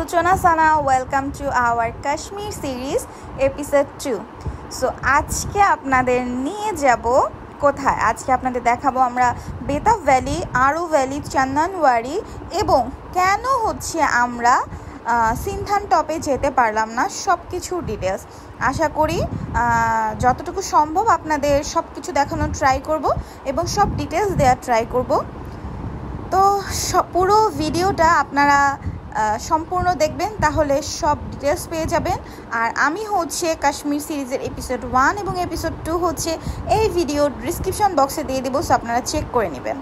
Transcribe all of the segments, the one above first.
Suchona Sana, welcome to our Kashmir series episode 2. So আজকে আপনাদের নিয়ে যাব কোথায়? আজকে আপনাদের দেখাবো আমরা বেতাব ভ্যালি, আরু ভ্যালি, চন্দনওয়ারি এবং কেন হচ্ছে আমরা সিনথান টপে যেতে পারলাম না, সব কিছু ডিটেলস। আশা করি যতটুকু সম্ভব আপনাদের সব কিছু দেখানোর ট্রাই করব এবং সব ডিটেলস দেওয়ার ট্রাই করব। তো পুরো ভিডিওটা আপনারা সম্পূর্ণ দেখবেন, তাহলে সব ডিটেলস পেয়ে যাবেন। আর আমি হচ্ছে কাশ্মীর সিরিজের এপিসোড 1 এবং এপিসোড 2 হচ্ছে এই ভিডিওর ডিসক্রিপশন বক্সে দিয়ে দেবো, সো আপনারা চেক করে নেবেন।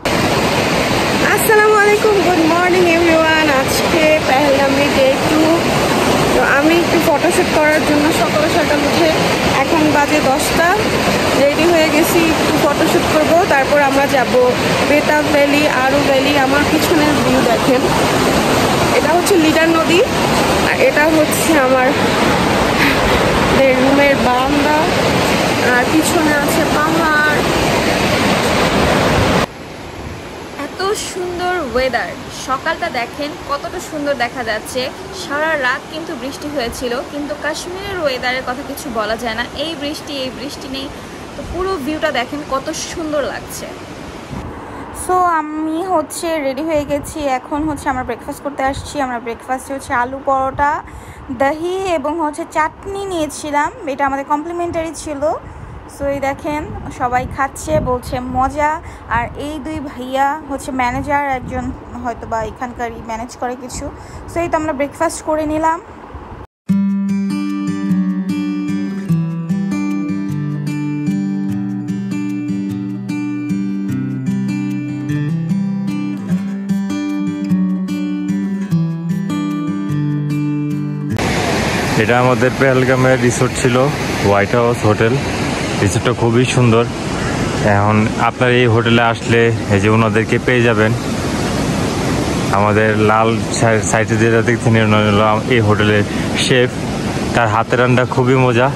আসসালামু আলাইকুম, গুড মর্নিং এভরিওয়ান। আজকে পেহেলগামে ডে 2। তো আমি একটু ফটোশ্যুট করার জন্য সকাল সকাল উঠে এখন বাজে 10টা রেডি হয়ে গেছি, একটু ফটোশ্যুট করব। তারপর আমরা যাব বেতাব ভ্যালি, আরু ভ্যালি। আমার পিছনের ভিউ দেখেন, এটা হচ্ছে লিডার নদী আর এটা হচ্ছে আমার রুমের বারান্দা আর পিছনে আছে পাহাড়। এত সুন্দর ওয়েদার, সকালটা দেখেন কতটা সুন্দর দেখা যাচ্ছে। সারা রাত কিন্তু বৃষ্টি হয়েছিল, কিন্তু কাশ্মীরের ওয়েদারের কথা কিছু বলা যায় না। এই বৃষ্টি নেই, তো পুরো ভিউটা দেখেন কত সুন্দর লাগছে। সো আমি হচ্ছে রেডি হয়ে গেছি, এখন হচ্ছে আমরা ব্রেকফাস্ট করতে আসছি। আমরা ব্রেকফাস্টে হচ্ছে আলু পরোটা, দহি এবং হচ্ছে চাটনি নিয়েছিলাম, এটা আমাদের কমপ্লিমেন্টারি ছিল। সো এই দেখেন সবাই খাচ্ছে, বলছে মজা। আর এই দুই ভাইয়া হচ্ছে ম্যানেজার, একজন হয়তো বা এখানকারই ম্যানেজ করে কিছু। সো এই তো আমরা ব্রেকফাস্ট করে নিলাম। এটা আমাদের পেহেলগামের রিসোর্ট ছিল, হোয়াইট হাউস হোটেল। রিসোর্টটা খুবই সুন্দর। এখন আপনার এই হোটেলে আসলে এই যে ওনাদেরকে পেয়ে যাবেন। আমাদের লাল সাইডে যেটা দেখছেন এই হোটেলের শেফ, তার হাতের রান্না খুবই মজা।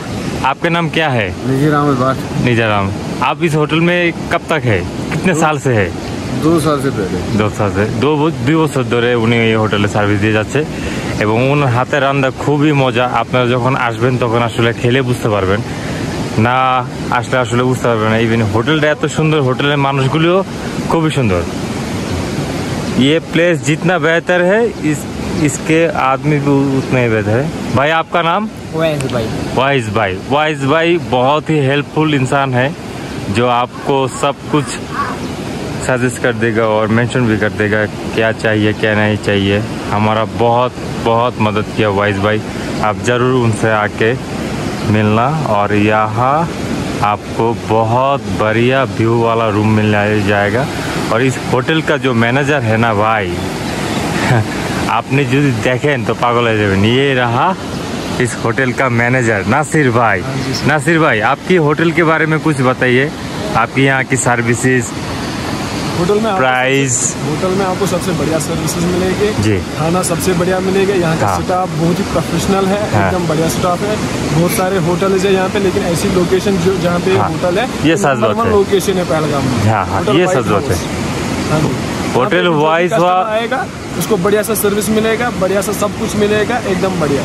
आपका नाम क्या है? निजाराम। आप इस होटल में कब तक है, कितने साल से है? 2 साल से पहले। 2 साल से 2 বছর ধরে উনি এই হোটেলে সার্ভিস দিয়ে যাচ্ছে এবং ওনার হাতের রান্না খুবই মজা। আপনারা যখন আসবেন তখন আসলে খেলে বুঝতে পারবেন, না আসলে আসলে বুঝতে পারবেন না। ইভেন হোটেলটা এত সুন্দর, হোটেলের মানুষগুলিও খুবই সুন্দর। ये प्लेस जितना बेहतर है इसके आदमी भी उतना ही बेहतर है। भाई आपका नाम? वाइज भाई बहुत ही हेल्पफुल इंसान है, जो आपको सब कुछ सजेस्ट कर देगा और मेंशन भी कर देगा क्या चाहिए क्या नहीं चाहिए। हमारा बहुत बहुत मदद किया वाइज भाई। आप ज़रूर उनसे आके मिलना। और यहाँ आपको बहुत बढ़िया व्यू वाला रूम मिल जाएगा। और इस होटल का जो मैनेजर है ना भाई, आपने जो देखें तो पागल हो जाएंगे। ये रहा इस होटल का मैनेजर नासिर भाई। नासिर भाई, आपकी होटल के बारे में कुछ बताइए, आपकी यहाँ की सर्विसेज, होटल में प्राइस। होटल में आपको सबसे बढ़िया सर्विसेज मिलेगी जी, खाना सबसे बढ़िया मिलेगा। यहाँ का स्टाफ बहुत ही प्रोफेशनल है, एकदम बढ़िया स्टाफ है। बहुत सारे होटल है यहाँ पे, लेकिन ऐसी लोकेशन जो जहाँ पे होटल है, ये सच बात है, लोकेशन है पहलगाम में। हाँ, ये सच बात है। होटल वाइज आएगा, उसको बढ़िया सा सर्विस मिलेगा, बढ़िया सा सब कुछ मिलेगा, एकदम बढ़िया।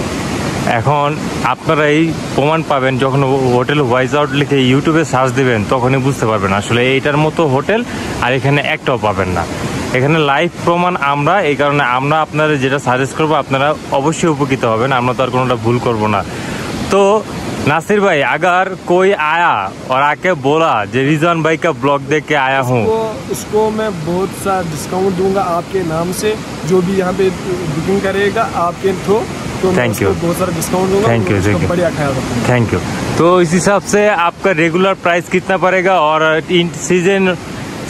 এখন আপনারা এই প্রমাণ পাবেন যখন হোটেল ওয়াইজ আউট লিখে ইউটিউবে সার্চ দেবেন, তখনই বুঝতে পারবেন আসলে এইটার মতো হোটেল আর এখানে একটাও পাবেন না। এখানে লাইভ প্রমাণ আমরা, এই কারণে আমরা আপনারা যেটা সাজেস্ট করবো আপনারা অবশ্যই উপকৃত হবেন, আমরা তো আর কোনোটা ভুল করবো না। তো नासिर भाई, अगर कोई आया और आके बोला जो रिजवान भाई का ब्लॉग देख के आया हूँ, उसको मैं बहुत सा डिस्काउंट दूंगा आपके नाम से, जो भी यहाँ पे बुकिंग करेगा आपके थ्रू। तो थैंक यू, बहुत सारा डिस्काउंट दूंगा। थैंक यू, बढ़िया ख्याल रखूंगा। Thank you. तो इस हिसाब से आपका रेगुलर प्राइस कितना पड़ेगा और इन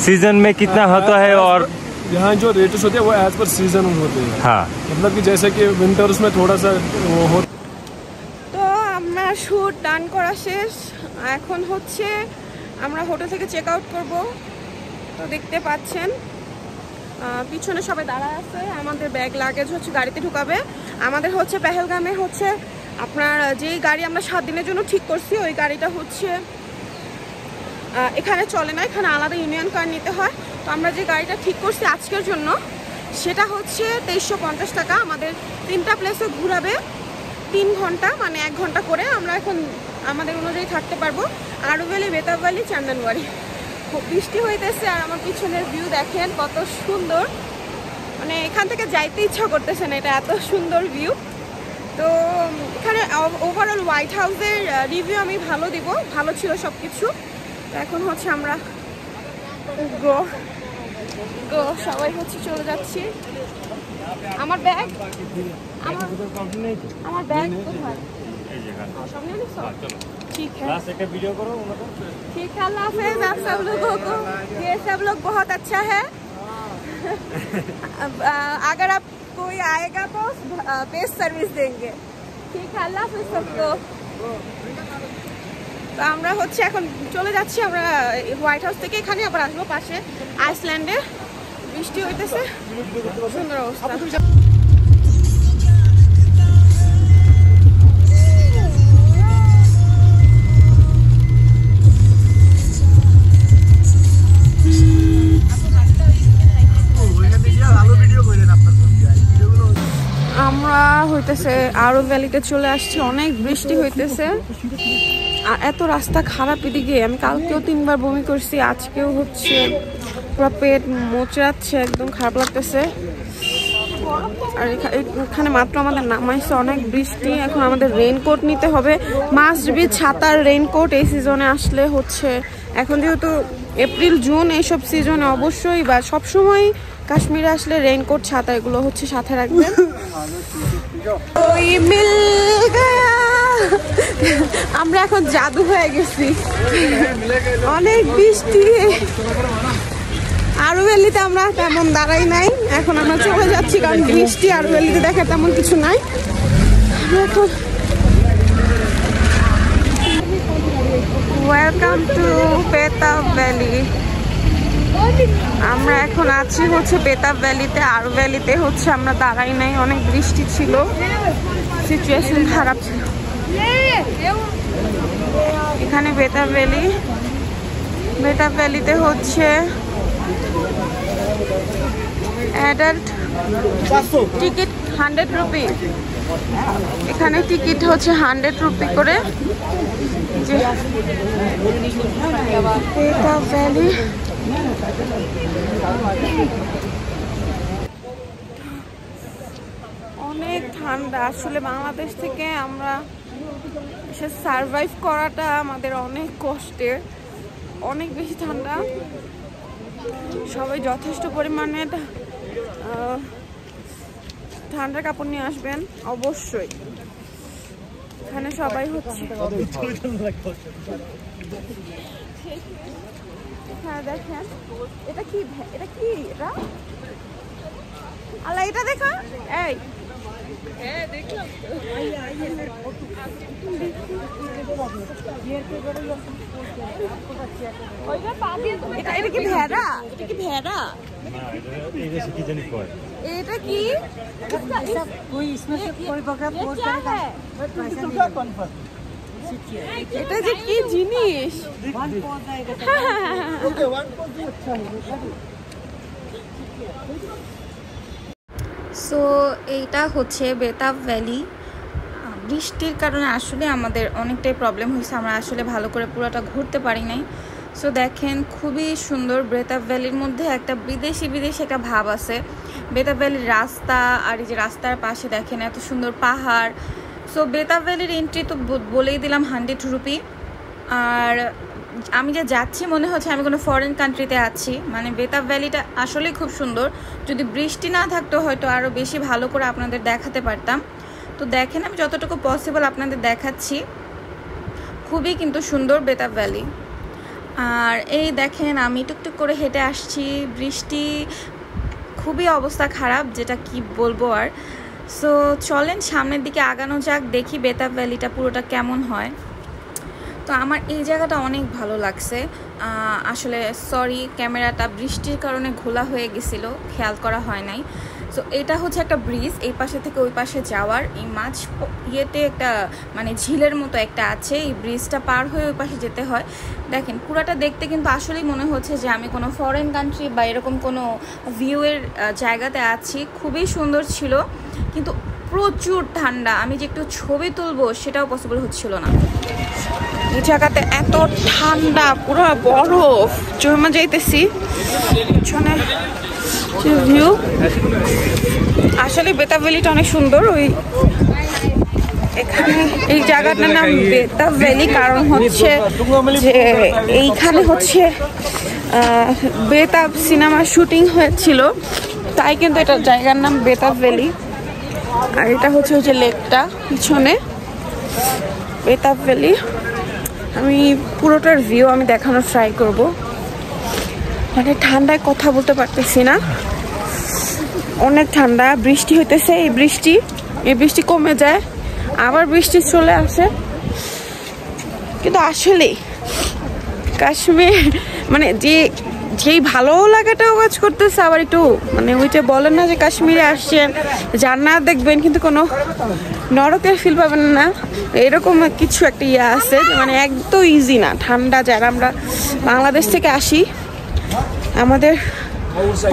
सीजन में कितना होता है? और यहाँ जो रेट्स होते हैं वो एज पर सीजन होते हैं। हाँ, मतलब कि जैसे कि विंटर्स में थोड़ा सा वो हो। শুট ডান করা শেষ, এখন হচ্ছে আমরা হোটেল থেকে চেক আউট করবো। তো দেখতে পাচ্ছেন পিছনে সবাই দাঁড়ায় আছে, আমাদের ব্যাগ লাগেজ হচ্ছে গাড়িতে ঢুকাবে। আমাদের হচ্ছে পেহেলগামে হচ্ছে আপনার যেই গাড়ি আমরা 7 দিনের জন্য ঠিক করছি, ওই গাড়িটা হচ্ছে এখানে চলে না, এখানে আলাদা ইউনিয়ন কার্ড নিতে হয়। তো আমরা যে গাড়িটা ঠিক করছি আজকের জন্য, সেটা হচ্ছে 2350 টাকা। আমাদের 3টা প্লেসে ঘুরাবে 3 ঘন্টা, মানে 1 ঘন্টা করে। আমরা এখন আমাদের অনুযায়ী থাকতে পারবো। আরু ভ্যালি, বেতাব ভ্যালি, চান্দনবাড়ি। খুব বৃষ্টি হইতেছে আর আমার পিছনের ভিউ দেখেন কত সুন্দর, মানে এখান থেকে যাইতে ইচ্ছা করতেছে না, এটা এত সুন্দর ভিউ। তো এখানে ওভারঅল হোয়াইট হাউসের রিভিউ আমি ভালো দিব, ভালো ছিল সব কিছু। তো এখন হচ্ছে আমরা সবাই হচ্ছে চলে যাচ্ছি। আমার ব্যাগ কোথায়? ठीक है, ठीक है, अल्लाह हाफ़िज़। आप सब लोगों को ये सब लोग बहुत अच्छा है। अगर आप कोई आएगा तो बेस्ट सर्विस देंगे। ठीक है, अल्लाह हाफ़िज़ सबको। তো আমরা হচ্ছে এখন চলে যাচ্ছি। আমরা হোয়াইট হাউস থেকে এখানে আবার আসবো পাশে আইসল্যান্ডে। বৃষ্টি হইতেছে, সুন্দর অবস্থা। আমরা হইতেছে আরু ভ্যালিতে চলে আসছি। অনেক বৃষ্টি হইতেছে আর এত রাস্তা খারাপ এদিকে। আমি কালকেও 3বার বমি করছি, আজকেও হচ্ছে পুরো পেট মোচড়াচ্ছে, একদম খারাপ লাগতেছে। আর এখানে মাত্র আমাদের নামাইছে, অনেক বৃষ্টি। এখন আমাদের রেইনকোট নিতে হবে, মাস্ট বি ছাতার রেইনকোট। এই সিজনে আসলে হচ্ছে, এখন যেহেতু এপ্রিল জুন এইসব সিজনে অবশ্যই বা সবসময় কাশ্মীরে আসলে রেইনকোট ছাতা এগুলো হচ্ছে সাথে রাখবেন। ওই মিল গয়া, আমরা এখন জাদু হয়ে গেছি, অনেক বৃষ্টি। আরু ভ্যালিতে আমরা তেমন দাঁড়াই নাই, এখন আমরা চলে যাচ্ছি কারণ বৃষ্টি। আরু ভ্যালিতে দেখা তেমন কিছু নাই। এখন ওয়েলকাম টু বেতাব ভ্যালি। আমরা এখন আছি হচ্ছে বেতাব ভ্যালিতে। আরু ভ্যালিতে হচ্ছে আমরা দাঁড়াই নাই, অনেক বৃষ্টি ছিল, সিচুয়েশন খারাপ ছিল। এখানে বেতাব ভ্যালি, বেতাব ভ্যালিতে হচ্ছে অ্যাডাল্ট টিকিট 100 রুপি। এখানে টিকিট হচ্ছে 100 রুপি করে। যে বেতাব ভ্যালি অনেক ঠান্ডা। আসলে বাংলাদেশ থেকে আমরা সে সারভাইভ করাটা আমাদের অনেক কষ্টের, অনেক বেশি ঠান্ডা। সবাই যথেষ্ট পরিমাণে ঠান্ডার কাপড় নিয়ে আসবেন অবশ্যই। এখানে সবাই হচ্ছে হ্যাঁ দেখেন, এটা কি, এটা কি, এটা আল্লাহ, এটা দেখা। এই এটা কি ভেড়া? এটা কি ভেড়া? এটা কি? এটা যে কি জিনিস? সো এইটা হচ্ছে বেতাব ভ্যালি। বৃষ্টির কারণে আসলে আমাদের অনেকটাই প্রবলেম হয়েছে, আমরা আসলে ভালো করে পুরোটা ঘুরতে পারি নাই। সো দেখেন খুবই সুন্দর। বেতাব ভ্যালির মধ্যে একটা বিদেশি একটা ভাব আছে। বেতাব ভ্যালির রাস্তা আর এই যে রাস্তার পাশে দেখেন এত সুন্দর পাহাড়। সো বেতাব ভ্যালির এন্ট্রি তো বলেই দিলাম 100 রুপি। আর আমি যে যাচ্ছি মনে হচ্ছে আমি কোনো ফরেন কান্ট্রিতে আছি। মানে বেতাব ভ্যালিটা আসলেই খুব সুন্দর। যদি বৃষ্টি না থাকতো হয়তো আরও বেশি ভালো করে আপনাদের দেখাতে পারতাম। তো দেখেন আমি যতটুকু পসিবল আপনাদের দেখাচ্ছি। খুবই কিন্তু সুন্দর বেতাব ভ্যালি। আর এই দেখেন আমি টুকটুক করে হেঁটে আসছি, বৃষ্টি খুবই অবস্থা খারাপ, যেটা কি বলবো আর। সো চলেন সামনের দিকে আগানো যাক, দেখি বেতাব ভ্যালিটা পুরোটা কেমন হয়। তো আমার এই জায়গাটা অনেক ভালো লাগছে। আসলে সরি ক্যামেরাটা বৃষ্টির কারণে ঘোলা হয়ে গেছিলো, খেয়াল করা হয় নাই। সো এটা হচ্ছে একটা ব্রিজ, এই পাশে থেকে ওই পাশে যাওয়ার। এই মাছ ইয়েতে একটা মানে ঝিলের মতো একটা আছে, এই ব্রিজটা পার হয়ে ওই পাশে যেতে হয়। দেখেন পুরাটা দেখতে কিন্তু আসলেই মনে হচ্ছে যে আমি কোনো ফরেন কান্ট্রি বা এরকম কোনো ভিউয়ের জায়গাতে আছি। খুবই সুন্দর ছিল, কিন্তু প্রচুর ঠান্ডা। আমি যে একটু ছবি তুলবো সেটাও পসিবল হচ্ছিল না। এই জায়গাতে এত ঠান্ডা, পুরো বরফ জমা যাইতেছি। পিছনে ভিউ আসলে বেতাব ভ্যালিটা অনেক সুন্দর। ওই এখানে এই জায়গাটার নাম বেতাব ভ্যালি, কারণ হচ্ছে যে এইখানে হচ্ছে বেতাব সিনেমার শুটিং হয়েছিল, তাই কিন্তু এটা জায়গার নাম বেতাব ভ্যালি। আর এটা হচ্ছে ওই যে লেকটা পিছনে, বেতাব ভ্যালি। আমি পুরোটার ভিউ আমি দেখানোর ট্রাই করব। মানে ঠান্ডায় কথা বলতে পারতেছি না, অনেক ঠান্ডা। বৃষ্টি হইতেছে, এই বৃষ্টি কমে যায়, আবার বৃষ্টি চলে আসে। কিন্তু আসলে কাশ্মীর মানে যেই ভালো লাগাটাও কাজ করতেছে, আবার একটু মানে ওইটা বলেন না যে কাশ্মীরে আসছেন জান্নাত দেখবেন কিন্তু কোনো নরকের ফিল পাবেন না, এরকম কিছু একটা ইয়ে আছে। মানে একদম ইজি না ঠান্ডা। যারা আমরা বাংলাদেশ থেকে আসি আমাদের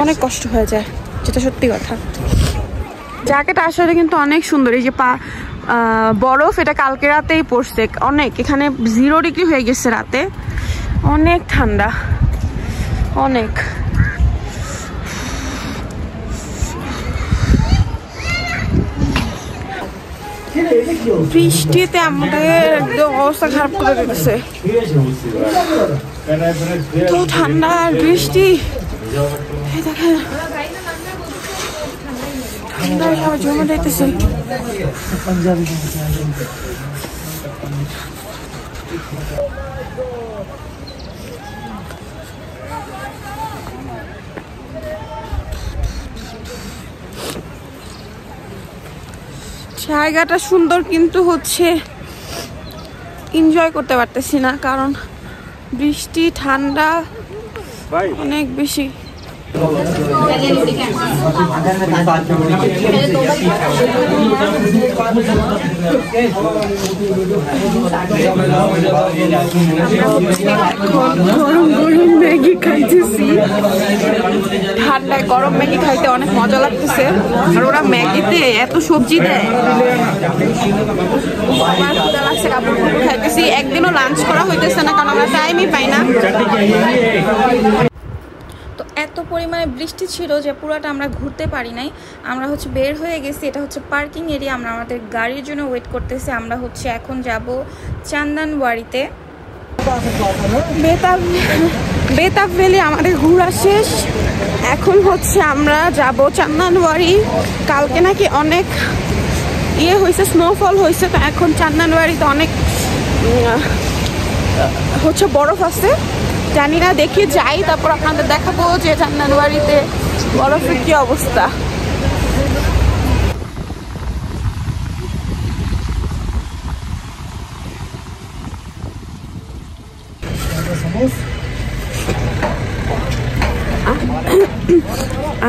অনেক কষ্ট হয়ে যায়, যেটা সত্যি কথা। জায়গাটা আসলে কিন্তু অনেক সুন্দর। এই যে বরফ, এটা কালকে রাতেই পড়ছে অনেক, এখানে 0 ডিগ্রি হয়ে গেছে রাতে। অনেক ঠান্ডা, অনেক। বৃষ্টিতে আমাদের একদম অবস্থা খারাপ করে দিতেছে, তো ঠান্ডা আর বৃষ্টি। দেখেন ঠান্ডায় সবাই জমে যাইতেছে। জায়গাটা সুন্দর, কিন্তু হচ্ছে এনজয় করতে পারতেছি না, কারণ বৃষ্টি ঠান্ডা অনেক বেশি। গরম গরম ম্যাগি খাইতেছি, ঠান্ডায় গরম ম্যাগি খাইতে অনেক মজা লাগতেছে। আর ওরা ম্যাগিতে এত সবজি দেয়, আমার ক্ষুধা লাগছে, কাপড় খাইতেছি। একদিনও লাঞ্চ করা হইতেছে না, কারণ আমরা টাইমই পাই না। তো এত পরিমাণে বৃষ্টি ছিল যে পুরোটা আমরা ঘুরতে পারি নাই। আমরা হচ্ছে বের হয়ে গেছি, এটা হচ্ছে পার্কিং এরিয়া। আমরা আমাদের গাড়ির জন্য ওয়েট করতেছি। আমরা হচ্ছে এখন যাব চান্দানওয়ারিতে। বেতাব ভ্যালি আমাদের ঘোরা শেষ, এখন হচ্ছে আমরা যাব চান্দানওয়ারি। কালকে নাকি অনেক ইয়ে হয়েছে, স্নোফল হয়েছে, তো এখন চান্দানওয়ারিতে অনেক হচ্ছে বরফ আছে। জানি না, দেখি যাই, তারপর আপনাদের দেখাবো যে চান্দানওয়ারিতে বরফের কি অবস্থা।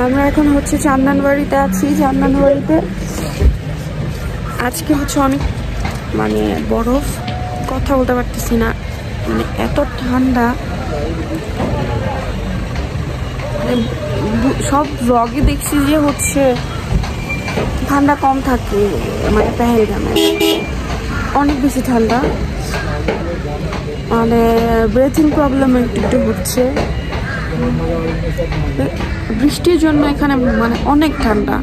আমরা এখন হচ্ছে চান্দানওয়ারিতে আছি। চান্দানওয়ারিতে আজকে হচ্ছে অনেক মানে বরফ, কথা বলতে পারতেছি না, মানে এত ঠান্ডা। সব ব্লগে দেখছি যে হচ্ছে ঠান্ডা কম থাকে, মানে পেহেলগামে অনেক বেশি ঠান্ডা, মানে ব্রেথিং প্রবলেম একটু হচ্ছে। বৃষ্টির জন্য এখানে মানে অনেক ঠান্ডা।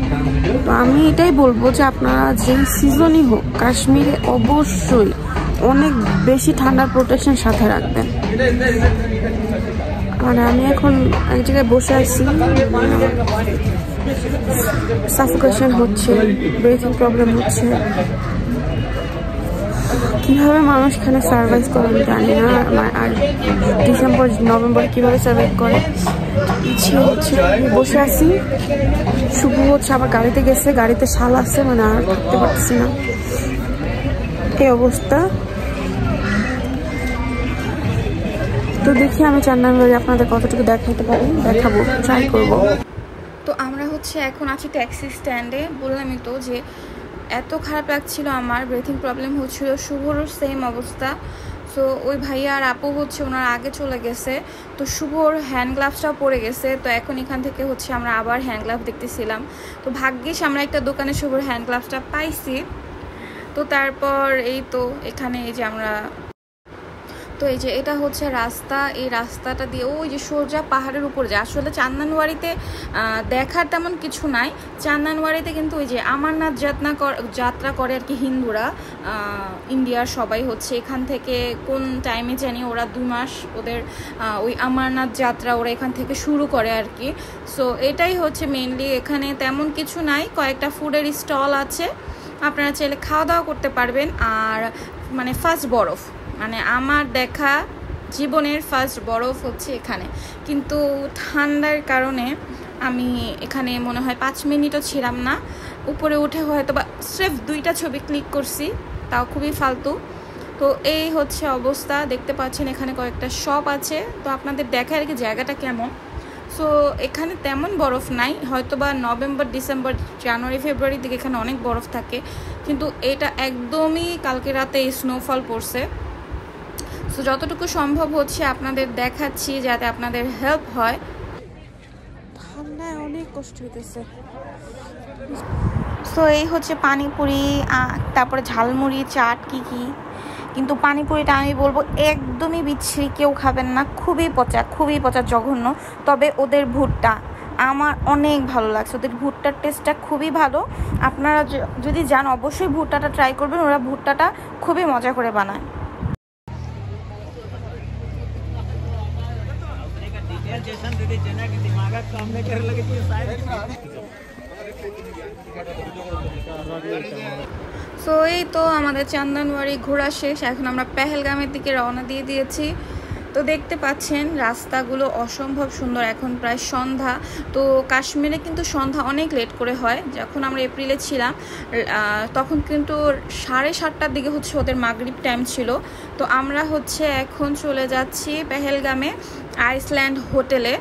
তো আমি এটাই বলবো যে আপনারা যে সিজনই হোক কাশ্মীরে অবশ্যই অনেক বেশি ঠান্ডার প্রোটেকশন সাথে রাখবেন। মানে আমি এখন এক জায়গায় বসে আছি, সাফোকেশন হচ্ছে, ব্রিথিং প্রবলেম হচ্ছে। কিভাবে মানুষ এখানে সার্ভাইভ করে আমি জানি না। আর ডিসেম্বর নভেম্বরে কিভাবে সার্ভাইভ করে ইচ্ছে হচ্ছে। বসে আছি, শুভ হচ্ছে আবার গাড়িতে গেছে, গাড়িতে শাল আছে, মানে আর থাকতে পারছি না, এই অবস্থা। তো দেখি আমি চান্দানওয়ারি আপনাদের কতটুকু দেখাতে পারি, দেখাবো, ট্রাই করবো। তো আমরা হচ্ছে এখন আছি ট্যাক্সি স্ট্যান্ডে। বললামই তো যে এত খারাপ লাগছিল, আমার ব্রিথিং প্রবলেম হচ্ছিল, শুভরও সেম অবস্থা। সো ওই ভাইয়া আর আপু হচ্ছে ওনার আগে চলে গেছে, তো শুভর হ্যান্ড গ্লাভসটাও পড়ে গেছে। তো এখন এখান থেকে হচ্ছে আমরা আবার হ্যান্ড গ্লাভ দেখতেছিলাম। তো ভাগ্যিস আমরা একটা দোকানে শুভর হ্যান্ড গ্লাভসটা পাইছি। তো তারপর এই তো এখানে এই যে আমরা, তো এই যে এটা হচ্ছে রাস্তা, এই রাস্তাটা দিয়ে ওই যে সোজা পাহাড়ের উপর যায়। আসলে চান্দানওয়ারিতে দেখার তেমন কিছু নাই। চান্দানওয়ারিতে কিন্তু ওই যে আমারনাথ যাত্রা করে আর কি হিন্দুরা, ইন্ডিয়ার সবাই হচ্ছে এখান থেকে কোন টাইমে জানি ওরা 2 মাস ওদের ওই আমারনাথ যাত্রা ওরা এখান থেকে শুরু করে আর কি। সো এটাই হচ্ছে মেইনলি, এখানে তেমন কিছু নাই, কয়েকটা ফুডের স্টল আছে, আপনারা চাইলে খাওয়া দাওয়া করতে পারবেন। আর মানে ফার্স্ট বরফ, মানে আমার দেখা জীবনের ফার্স্ট বরফ হচ্ছে এখানে। কিন্তু ঠান্ডার কারণে আমি এখানে মনে হয় 5 মিনিটও ছিলাম না। উপরে উঠে হয়তো বা স্রেফ 2টা ছবি ক্লিক করছি, তাও খুবই ফালতু। তো এই হচ্ছে অবস্থা, দেখতে পাচ্ছেন এখানে কয়েকটা শপ আছে। তো আপনাদের দেখায় আর কি জায়গাটা কেমন। সো এখানে তেমন বরফ নাই, হয়তো বা নভেম্বর, ডিসেম্বর, জানুয়ারি, ফেব্রুয়ারির দিকে এখানে অনেক বরফ থাকে, কিন্তু এটা একদমই কালকে রাতে স্নোফল পড়ছে। সো যতটুকু সম্ভব হচ্ছে আপনাদের দেখাচ্ছি যাতে আপনাদের হেল্প হয়। ঠান্ডায় অনেক কষ্ট হইতেছে। সো এই হচ্ছে পানিপুরি, তারপরে ঝালমুড়ি, চাট কি কিন্তু পানিপুরিটা আমি বলবো একদমই বিচ্ছিরি, কেউ খাবেন না, খুবই পচা জঘন্য। তবে ওদের ভুট্টা আমার অনেক ভালো লাগছে, ওদের ভুট্টার টেস্টটা খুবই ভালো। আপনারা যদি যান অবশ্যই ভুট্টাটা ট্রাই করবেন, ওরা ভুট্টাটা খুবই মজা করে বানায়। সো এই তো আমাদের চান্দানওয়ারি ঘোরা শেষ, এখন আমরা পেহেলগামের দিকে রওনা দিয়ে দিয়েছি। তো দেখতে পাচ্ছেন রাস্তাগুলো অসম্ভব সুন্দর। এখন প্রায় সন্ধ্যা, তো কাশ্মীরে কিন্তু সন্ধ্যা অনেক লেট করে হয়। যখন আমরা এপ্রিলে ছিলাম তখন কিন্তু 7:30টার দিকে হচ্ছে ওদের মাগরিব টাইম ছিল। তো আমরা হচ্ছে এখন চলে যাচ্ছি পেহেলগামে আইসল্যান্ড হোটেলে।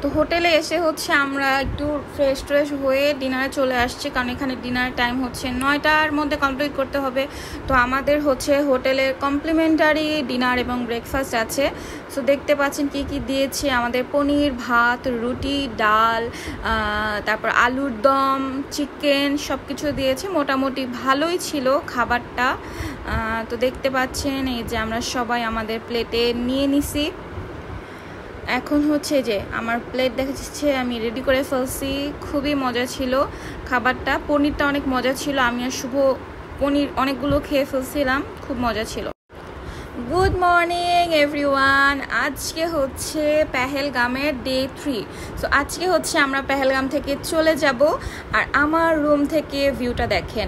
তো হোটেলে এসে হচ্ছে আমরা একটু ফ্রেশ হয়ে ডিনারে চলে আসছি, কারণ এখানে ডিনার টাইম হচ্ছে 9টার মধ্যে কমপ্লিট করতে হবে। তো আমাদের হচ্ছে হোটেলের কমপ্লিমেন্টারি ডিনার এবং ব্রেকফাস্ট আছে। সো দেখতে পাচ্ছেন কি কি দিয়েছে, আমাদের পনির, ভাত, রুটি, ডাল, তারপর আলুর দম, চিকেন, সব কিছু দিয়েছে। মোটামুটি ভালোই ছিল খাবারটা। তো দেখতে পাচ্ছেন এই যে আমরা সবাই আমাদের প্লেটে নিয়ে নিছি। এখন হচ্ছে যে আমার প্লেট দেখা যাচ্ছে আমি রেডি করে ফেলছি। খুবই মজা ছিল খাবারটা, পনিরটা অনেক মজা ছিল। আমি আর শুভ পনির অনেকগুলো খেয়ে ফেলছিলাম, খুব মজা ছিল। গুড মর্নিং এভরিওয়ান, আজকে হচ্ছে পেহেলগামের ডে 3। সো আজকে হচ্ছে আমরা পেহেলগাম থেকে চলে যাব। আর আমার রুম থেকে ভিউটা দেখেন,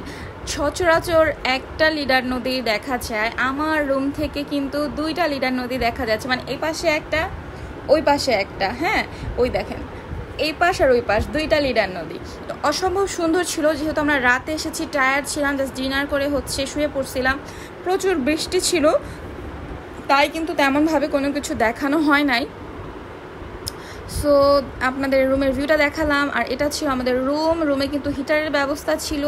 সচরাচর একটা লিডার নদী দেখা যায়, আমার রুম থেকে কিন্তু 2টা লিডার নদী দেখা যাচ্ছে, মানে এই পাশে একটা ওই পাশে একটা, হ্যাঁ ওই দেখেন এই পাশ আর ওই পাশ 2টা লিডার নদী। তো অসম্ভব সুন্দর ছিল। যেহেতু আমরা রাতে এসেছি, টায়ার্ড ছিলাম, জাস্ট ডিনার করে হচ্ছে শুয়ে পড়ছিলাম, প্রচুর বৃষ্টি ছিল, তাই কিন্তু তেমনভাবে কোনো কিছু দেখানো হয় নাই। সো আপনাদের রুমের ভিউটা দেখালাম। আর এটা ছিল আমাদের রুমে কিন্তু হিটারের ব্যবস্থা ছিল।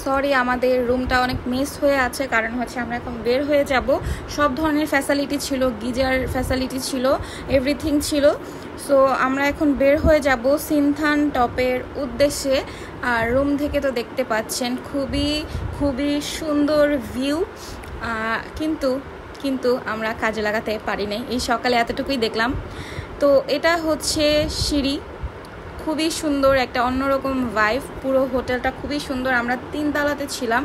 সরি, আমাদের রুমটা অনেক মিস হয়ে আছে, কারণ হচ্ছে আমরা এখন বের হয়ে যাব। সব ধরনের ফ্যাসিলিটি ছিল, গিজার ফ্যাসিলিটি ছিল, এভরিথিং ছিল। সো আমরা এখন বের হয়ে যাব সিনথান টপের উদ্দেশ্যে। আর রুম থেকে তো দেখতে পাচ্ছেন খুবই সুন্দর ভিউ, কিন্তু আমরা কাজে লাগাতে পারি নাই, এই সকালে এতটুকুই দেখলাম। তো এটা হচ্ছে সিঁড়ি, খুবই সুন্দর, একটা অন্যরকম ভাইব। পুরো হোটেলটা খুবই সুন্দর। আমরা 3 তলাতে ছিলাম।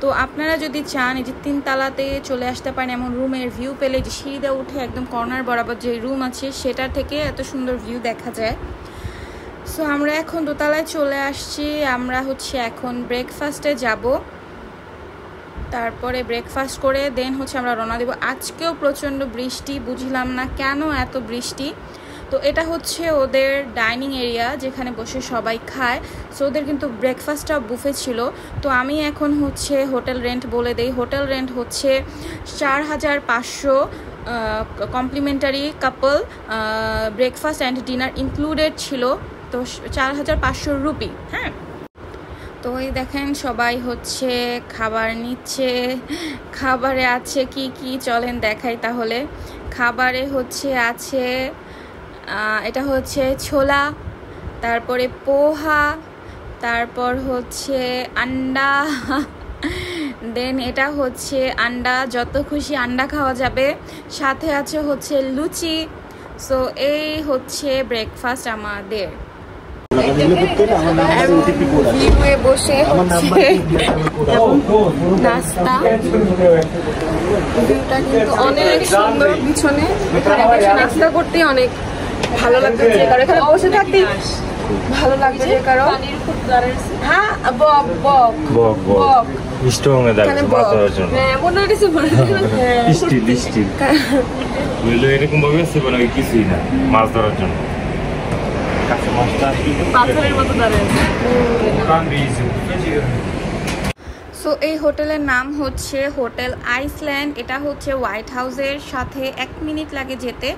তো আপনারা যদি চান এই যে 3 তলাতে চলে আসতে পারেন, এমন রুমের ভিউ পেলে যে সিঁড়িতে উঠে একদম কর্নার বরাবর যে রুম আছে সেটার থেকে এত সুন্দর ভিউ দেখা যায়। সো আমরা এখন 2 তলায় চলে আসছি। আমরা হচ্ছে এখন ব্রেকফাস্টে যাব, তারপরে ব্রেকফাস্ট করে দেন হচ্ছে আমরা রওনা দেব। আজকেও প্রচণ্ড বৃষ্টি, বুঝলাম না কেন এত বৃষ্টি। তো এটা হচ্ছে ওদের ডাইনিং এরিয়া, যেখানে বসে সবাই খায়। সো ওদের কিন্তু ব্রেকফাস্টটা বুফে ছিল। তো আমি এখন হচ্ছে হোটেল রেন্ট বলে দেই। হোটেল রেন্ট হচ্ছে 4500, complimentary couple, breakfast and dinner included ছিল। তো 4500 রুপি। হ্যাঁ, তো এই দেখেন সবাই হচ্ছে খাবার নিচ্ছে। খাবারে আছে কি কি চলেন দেখাই তাহলে। খাবারে হচ্ছে আছে এটা হচ্ছে ছোলা, তারপরে পোহা, তারপর হচ্ছে আন্ডা, দেন এটা হচ্ছে আন্ডা, যত খুশি আন্ডা খাওয়া যাবে। সাথে আছে হচ্ছে লুচি। সো এই হচ্ছে ব্রেকফাস্ট আমাদের। বসে নাস্তা, ভিউটা কিন্তু অনেক সুন্দর। পিছনে নাস্তা করতে অনেক ভালো লাগছে, কারণ এখানে অবশ্যই থাকতে ভালো লাগছে। কারণ হ্যাঁ বক বক বক বক স্ট্রং এ দাঁড়াচ্ছে মাছ ধরার জন্য। হ্যাঁ মনে হচ্ছে স্টিল স্টিল বুঝলো, এরকম ভাবে সেবা নাকি কিছুই না মাছ ধরার জন্য। কাছে মাছটা পাথরের মতো দাঁড়ায়। সো এই হোটেলের নাম হচ্ছে হোটেল আইসল্যান্ড। এটা হচ্ছে হোয়াইট হাউসের সাথে 1 মিনিট লাগে যেতে।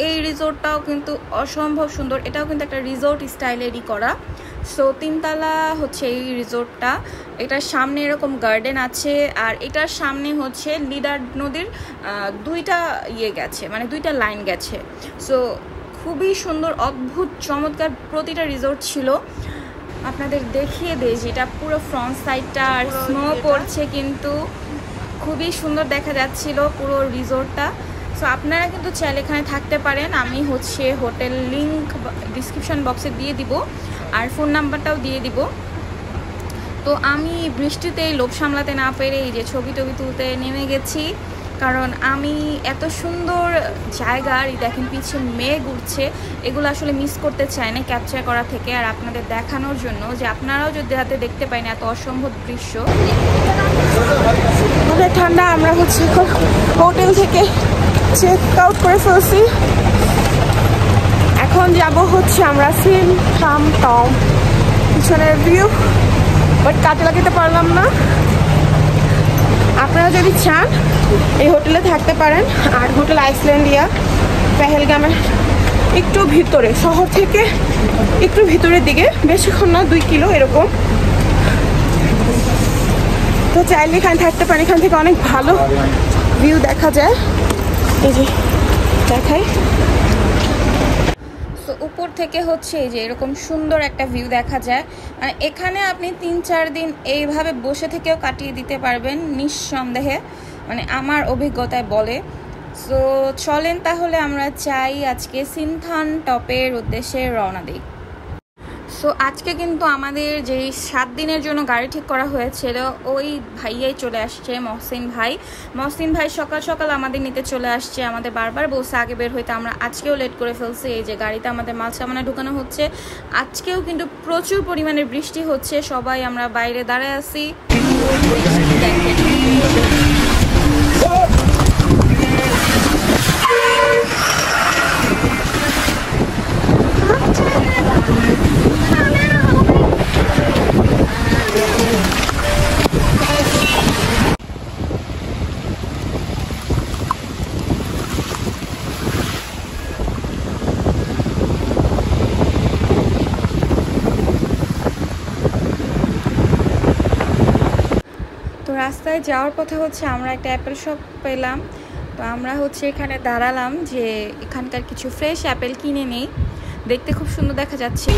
এই রিসোর্টটাও কিন্তু অসম্ভব সুন্দর। এটাও কিন্তু একটা রিসোর্ট স্টাইলেরই করা। সো 3 তলা হচ্ছে এই রিসোর্টটা। এটার সামনে এরকম গার্ডেন আছে, আর এটার সামনে হচ্ছে লিডার নদীর 2টা গেছে, মানে 2টা লাইন গেছে। সো খুবই সুন্দর, অদ্ভুত, চমৎকার প্রতিটা রিসোর্ট ছিল। আপনাদের দেখিয়ে দেই যেটা পুরো ফ্রন্ট সাইডটা, আর স্নো পড়ছে কিন্তু খুবই সুন্দর দেখা যাচ্ছিল পুরো রিসোর্টটা। সো আপনারা কিন্তু চাইলে এখানে থাকতে পারেন। আমি হচ্ছে হোটেল লিংক ডিসক্রিপশন বক্সে দিয়ে দিব, আর ফোন নাম্বারটাও দিয়ে দিব। তো আমি বৃষ্টিতে লোভ সামলাতে না পেরে এই যে ছবি টবি তুলতে নেমে গেছি, কারণ আমি এত সুন্দর জায়গার দেখেন পিছনে মেঘ উঠছে, এগুলো আসলে মিস করতে চাই না ক্যাপচার করা থেকে, আর আপনাদের দেখানোর জন্য যে আপনারাও যদি হাতে দেখতে পাই না এত অসম্ভব দৃশ্য। ঠান্ডা। আমরা হচ্ছে হোটেল থেকে চেক আউট করে ফেলছি। এখন যাব হচ্ছে আমরা সিনথামটম। পিছনের ভিউ বাট কাজে লাগাতে পারলাম না। আপনারা যদি চান এই হোটেলে থাকতে পারেন। আর হোটেল আইসল্যান্ডিয়া পেহেলগামের একটু ভিতরে, শহর থেকে একটু ভিতরের দিকে, বেশিক্ষণ না, 2 কিলো এরকম। তো চাইলে এখানে থাকতে পারেন। এখান থেকে অনেক ভালো ভিউ দেখা যায়। এই যে দেখাই, সো উপর থেকে হচ্ছে এই যে এরকম সুন্দর একটা ভিউ দেখা যায়। মানে এখানে আপনি 3-4 দিন এইভাবে বসে থেকেও কাটিয়ে দিতে পারবেন নিঃসন্দেহে, মানে আমার অভিজ্ঞতায় বলে। সো চলেন তাহলে আমরা চাই আজকে সিনথামটপের উদ্দেশ্যে রওনা দিই। সো আজকে কিন্তু আমাদের যে 7 দিনের জন্য গাড়ি ঠিক করা হয়েছিল, ওই ভাইয়াই চলে আসছে, মহসিন ভাই সকাল সকাল আমাদের নিতে চলে আসছে। আমাদের বারবার বলছে আগে বের হইতে, আমরা আজকেও লেট করে ফেলছি। এই যে গাড়িতে আমাদের মাল সামানা ঢুকানো হচ্ছে। আজকেও কিন্তু প্রচুর পরিমাণে বৃষ্টি হচ্ছে, সবাই আমরা বাইরে দাঁড়ায় আছি। রাস্তায় যাওয়ার পথে হচ্ছে আমরা একটা অ্যাপেল শপ পেলাম। তো আমরা হচ্ছে এখানে দাঁড়ালাম যে এখানকার কিছু ফ্রেশ অ্যাপেল কিনে নেই। দেখতে খুব সুন্দর দেখা যাচ্ছে।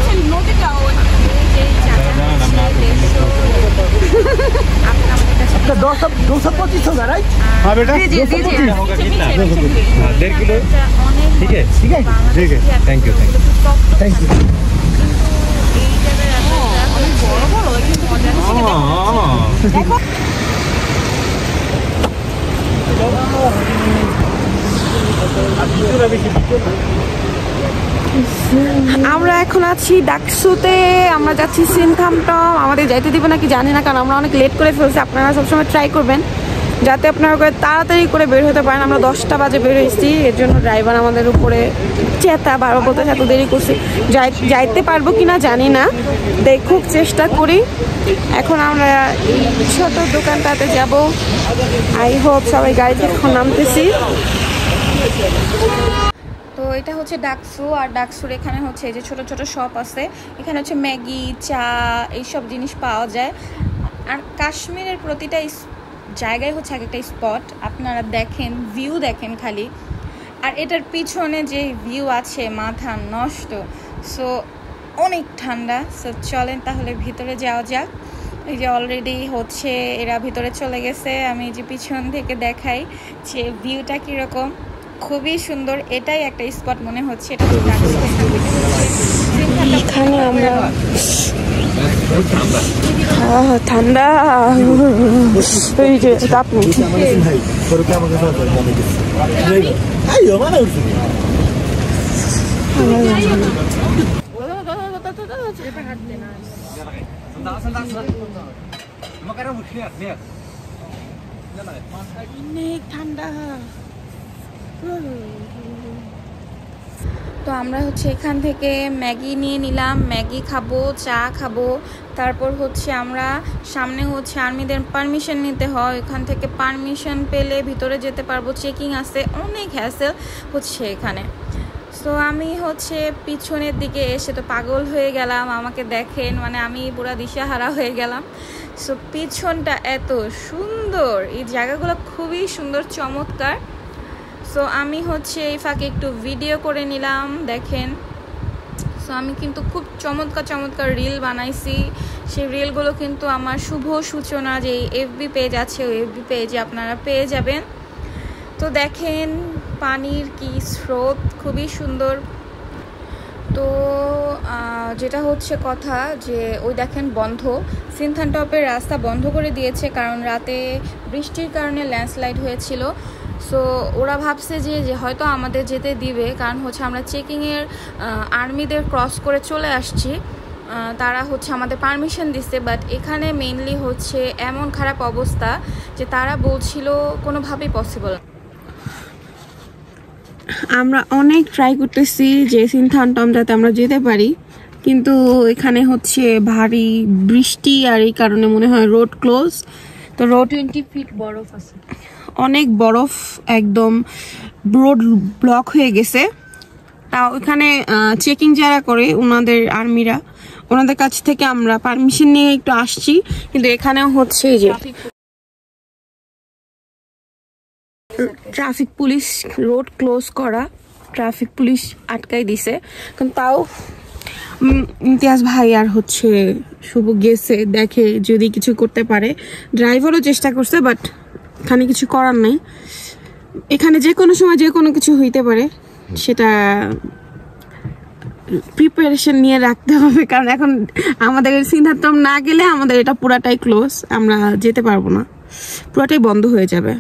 আমরা এখন আছি ডাকসুতে। আমরা যাচ্ছি সিনথামটম। আমাদের যাইতে দিব নাকি জানি না, কারণ আমরা অনেক লেট করে ফেলছি। আপনারা সবসময় ট্রাই করবেন যাতে আপনারা তাড়াতাড়ি করে বের হতে পারেন। আমরা 10টা বাজে বের হয়েছি, এর জন্য ড্রাইভার আমাদের উপরে চেতা বারবার বলতে এত দেরি করছি। যাইতে পারবো কিনা জানি না, দেখুক চেষ্টা করি। এখন আমরা এই ছোট দোকানটাতে যাব। আই হোপ সবাই গাড়ি থেকে এখন নামতেছি। তো এটা হচ্ছে ডাকসু, আর ডাকসুর এখানে হচ্ছে এই যে ছোট ছোট শপ আছে, এখানে হচ্ছে ম্যাগি, চা, এইসব জিনিস পাওয়া যায়। আর কাশ্মীরের প্রতিটা জায়গায় হচ্ছে এক একটা স্পট, আপনারা দেখেন, ভিউ দেখেন খালি। আর এটার পিছনে যে ভিউ আছে মাথা নষ্ট। সো অনেক ঠান্ডা। সো চলেন তাহলে ভিতরে যাওয়া যাক। এই যে অলরেডি হচ্ছে এরা ভিতরে চলে গেছে। আমি যে পিছন থেকে দেখাই যে ভিউটা কীরকম, খুবই সুন্দর। এটাই একটা স্পট মনে হচ্ছে। এটা এখানে আমরা ঠান্ডা এই যে আপনি অনেক ঠান্ডা। তো আমরা হচ্ছে এখান থেকে ম্যাগি নিয়ে নিলাম, ম্যাগি খাবো, চা খাবো। তারপর হচ্ছে আমরা সামনে হচ্ছে আর্মিদের পারমিশন নিতে হয়, এখান থেকে পারমিশন পেলে ভিতরে যেতে পারবো। চেকিং আছে, অনেক হ্যাসেল হচ্ছে এখানে। সো আমি হচ্ছে পিছনের দিকে এসে তো পাগল হয়ে গেলাম, আমাকে দেখেন, মানে আমি পুরা দিশাহারা হয়ে গেলাম। সো পিছনটা এত সুন্দর, এই জায়গাগুলো খুবই সুন্দর, চমৎকার। সো আমি হচ্ছে এই ফাঁকে একটু ভিডিও করে নিলাম, দেখেন। সো আমি কিন্তু খুব চমৎকার চমৎকার রিল বানাইছি। সেই রিলগুলো কিন্তু আমার শুভ সূচনা যে এফবি পেজ আছে, ওই এফবি পেজে আপনারা পেয়ে যাবেন। তো দেখেন পানির কি স্রোত, খুবই সুন্দর। তো যেটা হচ্ছে কথা যে ওই দেখেন বন্ধ, সিনথানটপের রাস্তা বন্ধ করে দিয়েছে, কারণ রাতে বৃষ্টির কারণে ল্যান্ডস্লাইড হয়েছিল। সো ওরা ভাবছে যে হয়তো আমাদের যেতে দিবে, কারণ হচ্ছে আমরা চেকিংয়ের আর্মিদের ক্রস করে চলে আসছি, তারা হচ্ছে আমাদের পারমিশন দিচ্ছে। বাট এখানে মেইনলি হচ্ছে এমন খারাপ অবস্থা যে তারা বলছিল কোনোভাবেই পসিবল। আমরা অনেক ট্রাই করতেছি যে সিনথানটম যাতে আমরা যেতে পারি, কিন্তু এখানে হচ্ছে ভারী বৃষ্টি, আর এই কারণে মনে হয় রোড ক্লোজ। তো রোড 20 ফিট বরফ আছে, অনেক বরফ, একদম রোড ব্লক হয়ে গেছে। তাও এখানে চেকিং যারা করে ওনাদের আর্মিরা, ওনাদের কাছ থেকে আমরা পারমিশন নিয়ে একটু আসছি, কিন্তু এখানেও হচ্ছে যে ট্রাফিক পুলিশ, রোড ক্লোজ করা, ট্রাফিক পুলিশ আটকাই দিছে। কিন্তু তাও ইমতিয়াজ ভাই আর হচ্ছে শুভ গেছে, দেখে যদি কিছু করতে পারে। ড্রাইভারও চেষ্টা করছে, বাট এখানে কিছু করার নাই। এখানে যে কোনো সময় যে কোনো কিছু হইতে পারে, সেটা প্রিপারেশন নিয়ে রাখতে হবে, কারণ এখন আমাদের সিনথানটম না গেলে আমাদের এটা পুরাটাই ক্লোজ, আমরা যেতে পারবো না, পুরাটাই বন্ধ হয়ে যাবে।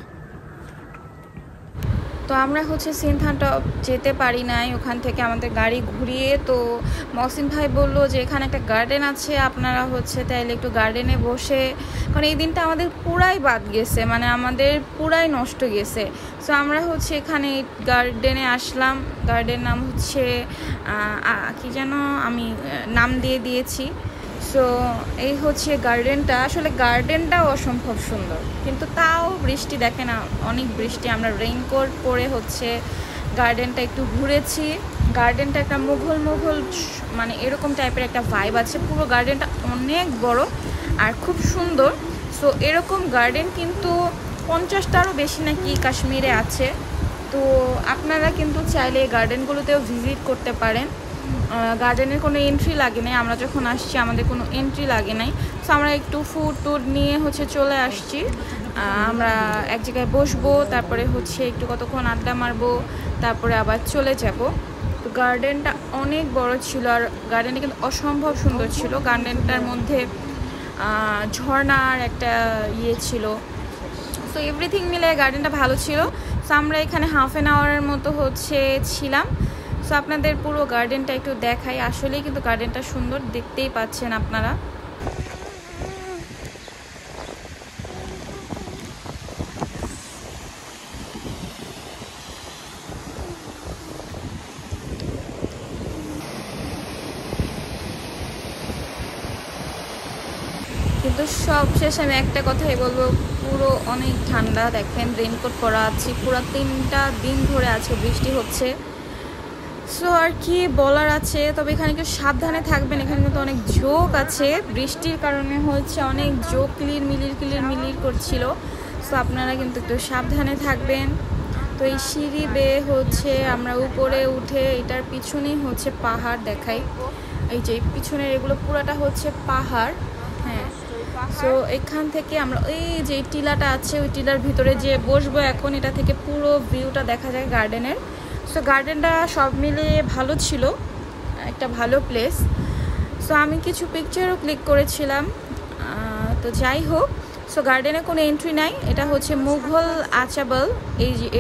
তো আমরা হচ্ছে সিনথানটপ যেতে পারি নাই, ওখান থেকে আমাদের গাড়ি ঘুরিয়ে। তো মহসিন ভাই বলল যে এখানে একটা গার্ডেন আছে, আপনারা হচ্ছে তাইলে একটু গার্ডেনে বসে, কারণ এই দিনটা আমাদের পুরাই বাদ গেছে, মানে আমাদের পুরাই নষ্ট গেছে। সো আমরা হচ্ছে এখানে গার্ডেনে আসলাম। গার্ডেন নাম হচ্ছে কি যেন আমি নাম দিয়ে দিয়েছি। সো এই হচ্ছে গার্ডেনটা, আসলে গার্ডেনটাও অসম্ভব সুন্দর, কিন্তু তাও বৃষ্টি, দেখে না অনেক বৃষ্টি। আমরা রেইনকোট পরে হচ্ছে গার্ডেনটা একটু ঘুরেছি। গার্ডেনটা একটা মুঘল মানে এরকম টাইপের একটা ভাইব আছে, পুরো গার্ডেনটা অনেক বড় আর খুব সুন্দর। সো এরকম গার্ডেন কিন্তু 50টারও বেশি নাকি কাশ্মীরে আছে। তো আপনারা কিন্তু চাইলে এই গার্ডেনগুলোতেও ভিজিট করতে পারেন। গার্ডেনের কোনো এন্ট্রি লাগে নাই, আমরা যখন আসছি আমাদের কোনো এন্ট্রি লাগে নাই। সো আমরা একটু ফুড নিয়ে হচ্ছে চলে আসছি। আমরা এক জায়গায় বসবো, তারপরে হচ্ছে একটু কতক্ষণ আড্ডা মারবো, তারপরে আবার চলে যাব। তো গার্ডেনটা অনেক বড় ছিল, আর গার্ডেনটা কিন্তু অসম্ভব সুন্দর ছিল। গার্ডেনটার মধ্যে ঝর্ণার একটা ইয়ে ছিল। সো এভরিথিং মিলে গার্ডেনটা ভালো ছিল। সো আমরা এখানে হাফ অ্যান আওয়ারের মতো হচ্ছে ছিলাম। সো আপনাদের পুরো গার্ডেনটা একটু দেখাই, আসলেই কিন্তু গার্ডেনটা সুন্দর, দেখতেই পাচ্ছেন আপনারা। কিন্তু সবশেষ আমি একটা কথাই বলবো, পুরো অনেক ঠান্ডা। দেখেন রেইনকোট পরা আছে, পুরো 3টা দিন ধরে আছে বৃষ্টি হচ্ছে। সো আর কি বলার আছে, তবে এখানে একটু সাবধানে থাকবেন। এখানে কিন্তু অনেক ঝোঁক আছে, বৃষ্টির কারণে হচ্ছে অনেক ঝোঁক কিলির করছিল। সো আপনারা কিন্তু একটু সাবধানে থাকবেন। তো এই সিঁড়ি বেয়ে হচ্ছে আমরা উপরে উঠে, এটার পিছনেই হচ্ছে পাহাড় দেখাই। এই যে পিছনের এগুলো পুরাটা হচ্ছে পাহাড়। হ্যাঁ, সো এখান থেকে আমরা এই যে টিলাটা আছে, ওই টিলার ভিতরে যে বসবো এখন, এটা থেকে পুরো ভিউটা দেখা যায় গার্ডেনের। সো গার্ডেনটা সব মিলিয়ে ভালো ছিল, একটা ভালো প্লেস। সো আমি কিছু পিকচারও ক্লিক করেছিলাম। তো যাই হোক, সো গার্ডেনে কোনো এন্ট্রি নাই, এটা হচ্ছে মুঘল আচাবল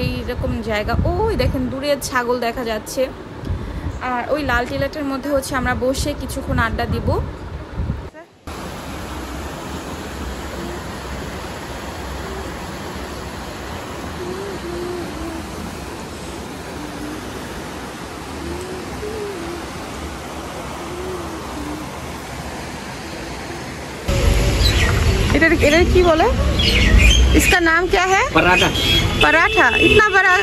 এইরকম জায়গা। ওই দেখেন দূরে ছাগল দেখা যাচ্ছে। আর ওই লাল টিলাটার মধ্যে হচ্ছে আমরা বসে কিছুক্ষণ আড্ডা দিব। इधर की बोले, इसका नाम क्या है? पराठा। पराठा? इतना बड़ा?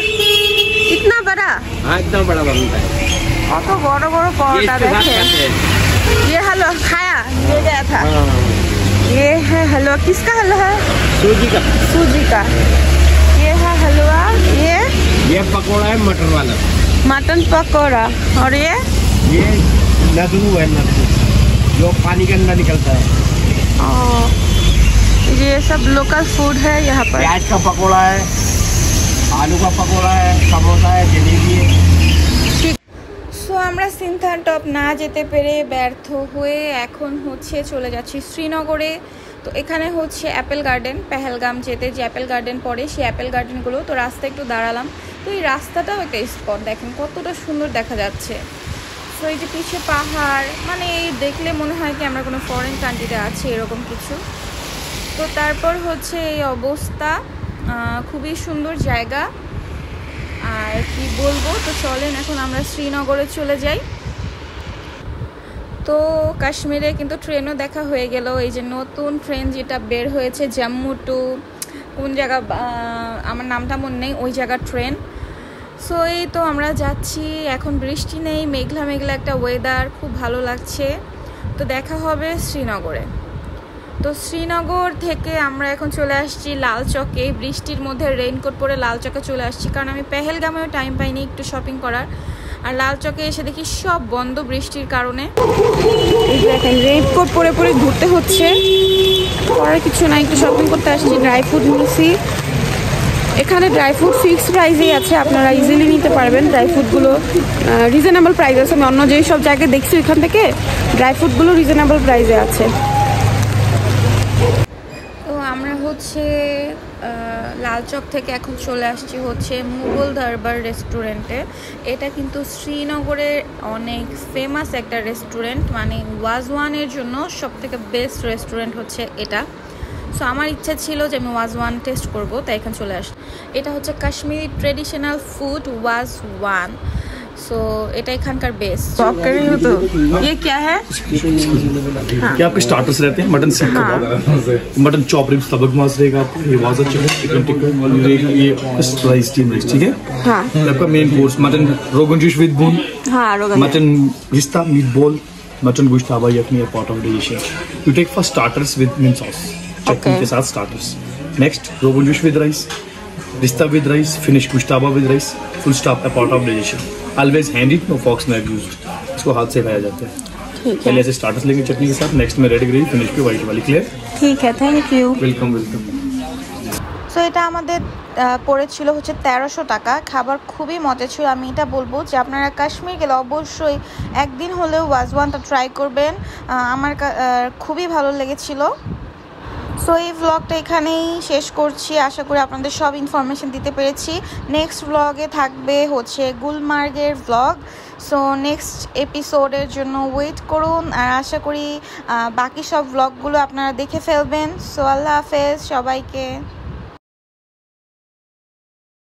हाँ, इतना बड़ा बनता है। और तो बड़ा पराठा देखे। ये हलवा खाया, ले गया था। ये है हलवा, किसका हलवा है? सूजी का। ये है हलवा। ये पकोड़ा है मटर वाला, मटन पकोड़ा। और ये नदरू है, नदरू जो पानी के अंदर निकलता है। ये सब लोकल फूड है यहाँ पर। प्याज का पकोड़ा है, आलू का पकोड़ा है, समोसा है, जलेबी है। সো আমরা সিনথার টপ না যেতে পেরে ব্যর্থ হয়ে এখন হচ্ছে চলে যাচ্ছি শ্রীনগরে। তো এখানে হচ্ছে অ্যাপেল গার্ডেন, পেহেলগাম যেতে যে অ্যাপেল গার্ডেন পড়ে, সেই অ্যাপেল গার্ডেনগুলো। তো রাস্তায় একটু দাঁড়ালাম, তো এই রাস্তাটাও একটা স্পট, দেখেন কতটা সুন্দর দেখা যাচ্ছে। তো এই যে পিছিয়ে পাহাড়, মানে এই দেখলে মনে হয় কি আমরা কোনো ফরেন কান্ট্রিতে আছি এরকম কিছু। তো তারপর হচ্ছে এই অবস্থা, খুবই সুন্দর জায়গা, আর কি বলবো। তো চলেন এখন আমরা শ্রীনগরে চলে যাই। তো কাশ্মীরে কিন্তু ট্রেনও দেখা হয়ে গেল, এই যে নতুন ট্রেন যেটা বের হয়েছে জম্মু টু কোন জায়গা, আমার নামটা মনে নেই, ওই জায়গার ট্রেন। সো এই তো আমরা যাচ্ছি, এখন বৃষ্টি নেই, মেঘলা একটা ওয়েদার, খুব ভালো লাগছে। তো দেখা হবে শ্রীনগরে। তো শ্রীনগর থেকে আমরা এখন চলে আসছি লাল চকে, বৃষ্টির মধ্যে রেইনকোট পরে লাল চকে চলে আসছি, কারণ আমি পেহেলগামেও টাইম পাইনি একটু শপিং করার। আর লাল চকে এসে দেখি সব বন্ধ বৃষ্টির কারণে। দেখেন রেইনকোট পরে ঘুরতে হচ্ছে, করার কিছু নাই, একটু শপিং করতে আসছি। ড্রাই ফ্রুট নিয়েছি, এখানে ড্রাই ফ্রুট ফিক্সড প্রাইসেই আছে, আপনারা ইজিলি নিতে পারবেন। ড্রাই ফ্রুটগুলো রিজনেবল প্রাইস আছে, আমি অন্য যেই সব জায়গায় দেখছি এখান থেকে ড্রাই ফ্রুটগুলো রিজনেবল প্রাইসে আছে। তো আমরা হচ্ছে লালচক থেকে এখন চলে আসছি হচ্ছে মুঘল দরবার রেস্টুরেন্টে। এটা কিন্তু শ্রীনগরের অনেক ফেমাস একটা রেস্টুরেন্ট, মানে ওয়াজওয়ানের জন্য সবথেকে বেস্ট রেস্টুরেন্ট হচ্ছে এটা। সো আমার ইচ্ছা ছিল যে আমি ওয়াজওয়ান টেস্ট করব, তাই এখানে চলে আসি। এটা হচ্ছে কাশ্মীরি ট্রেডিশনাল ফুড ওয়াজওয়ান। सो এটা এখানকার বেস্ট। टॉप कर रही हो तो ये क्या है? क्या आपके स्टार्टर्स रहते हैं? मटन सीख कबाब, मटन चॉप रिब्स, तबक मांस रहेगा आपको, ये वाजा चिकन टिक्का, ये राइस स्टीम राइस, ठीक है। हाँ, आपका मेन कोर्स मटन रोगन जोश विद बून, हाँ rogan, mutton rista meat ball, mutton gushtaba yakhni और pot of dish. You take first starters with mint sauce, chutney के साथ starters. Next rogan josh with rice, rista with rice, finish gushtaba with rice, full stop a pot of dish. Always hand it, no forks knife used, इसको हाथ से खाया जाता है। पहले ऐसे स्टार्टर्स लेंगे चटनी के साथ, नेक्स्ट में रेड ग्रेवी, फिनिश पे व्हाइट वाली। क्लियर? ठीक है, thank you, welcome welcome. So এটা আমাদের পড়েছিল হচ্ছে 1300 টাকা। খাবার খুবই মজা ছিল। আমি এটা বলবো যে আপনারা কাশ্মীর গেলে অবশ্যই একদিন হলেও ওয়াজওয়ানটা ট্রাই করবেন, আমার খুবই ভালো লেগেছিল। সো এই ভ্লগটা এখানেই শেষ করছি, আশা করি আপনাদের সব ইনফরমেশন দিতে পেরেছি। নেক্সট ভ্লগে থাকবে হচ্ছে গুলমার্গের ভ্লগ। সো নেক্সট এপিসোডের জন্য ওয়েট করুন, আর আশা করি বাকি সব ভ্লগগুলো আপনারা দেখে ফেলবেন। সো আল্লাহ হাফেজ সবাইকে।